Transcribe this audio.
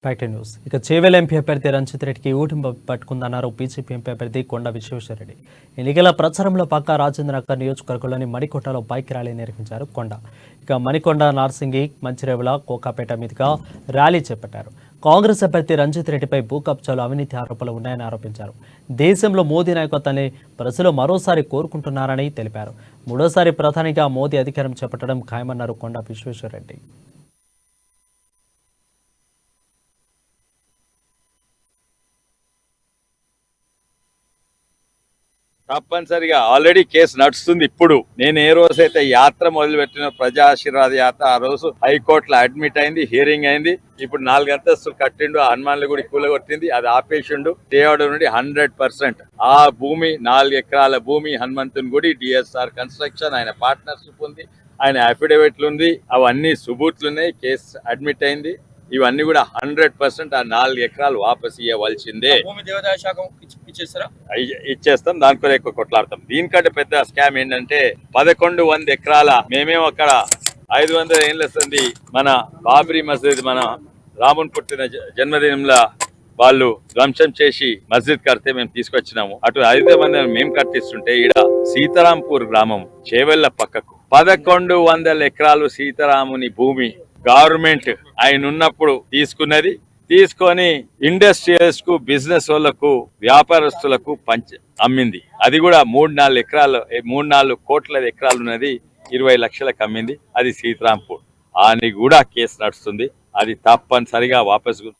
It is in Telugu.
ఫ్యాక్టరీ న్యూస్ ఇక చేవెల ఎంపీ అభ్యర్థి రంజిత్ రెడ్డికి ఊటింపు పట్టుకుందన్నారు బీజేపీ ఎంపీ అభ్యర్థి కొండ విశ్వేశ్వరరెడ్డి. ఎన్నికల ప్రచారంలో పక్క రాజేంద్రనగర్ నియోజకవర్గంలోని మణికొండలో బైక్ ర్యాలీ నిర్వహించారు కొండ. ఇక మణికొండ, నార్సింగి, మంచిరేవుల, కోకాపేట మీదుగా ర్యాలీ చేపట్టారు. కాంగ్రెస్ అభ్యర్థి రంజిత్ రెడ్డిపై భూ కబ్జాలు, అవినీతి ఆరోపణలు ఉన్నాయని ఆరోపించారు. దేశంలో మోదీ నాయకత్వాన్ని ప్రజలు మరోసారి కోరుకుంటున్నారని తెలిపారు. మూడోసారి ప్రధానిగా మోదీ అధికారం చేపట్టడం ఖాయమన్నారు కొండ విశ్వేశ్వరరెడ్డి. తప్పనిసరిగా ఆల్రెడీ కేసు నడుస్తుంది. ఇప్పుడు నేను ఏ రోజైతే యాత్ర మొదలుపెట్టిన ప్రజా ఆశీర్వాద యాత్ర, ఆ రోజు హైకోర్టులో అడ్మిట్ అయింది, హియరింగ్ అయింది. ఇప్పుడు 4 అంతస్తులు కట్టిండు, హనుమాన్లు కూడా కూలగొట్టింది, అది ఆపేసిండు. తేవడ నుండి 100% ఆ భూమి 4 ఎకరాల భూమి హనుమంతుని గుడి, డిఎస్ఆర్ కన్స్ట్రక్షన్, ఆయన పార్ట్నర్షిప్ ఉంది, ఆయన అఫిడవిట్లు ఉంది, అవన్నీ సుబూట్లు ఉన్నాయి. కేసు అడ్మిట్ అయింది. ఇవన్నీ కూడా 100% ఆ 4 ఎకరాలు వాపస్ ఇవ్వవలసిందే. ఇచ్చేస్తాం, దానికో ఎక్కువ కొట్లాడతాం. దీనికంటే పెద్ద స్కామ్ ఏంటంటే 1100 ఎకరాల మేమేమో అక్కడ 500 ఏళ్ళ సంది మన బాబ్రీ మసీద్, మన రాముని పుట్టిన జన్మదినంలో వాళ్ళు ధ్వంసం చేసి మస్జిద్ కడితే మేము తీసుకొచ్చినాము. అటు 5 మంది మేము కట్టిస్తుంటే ఈడ సీతారాంపూర్ గ్రామం చేవెళ్ల పక్కకు 1100 ఎకరాలు సీతారాముని భూమి గవర్నమెంట్ ఆయన ఉన్నప్పుడు తీసుకొని ఇండస్ట్రియల్స్ కు, బిజినెస్ వాళ్ళకు, వ్యాపారస్తులకు అమ్మింది. అది కూడా 3-4 కోట్ల ఎకరాలు ఉన్నది, 20 లక్షలకు అమ్మింది. అది సీతారాంపూర్ అని కూడా కేసు నడుస్తుంది. అది తప్పనిసరిగా వాపసు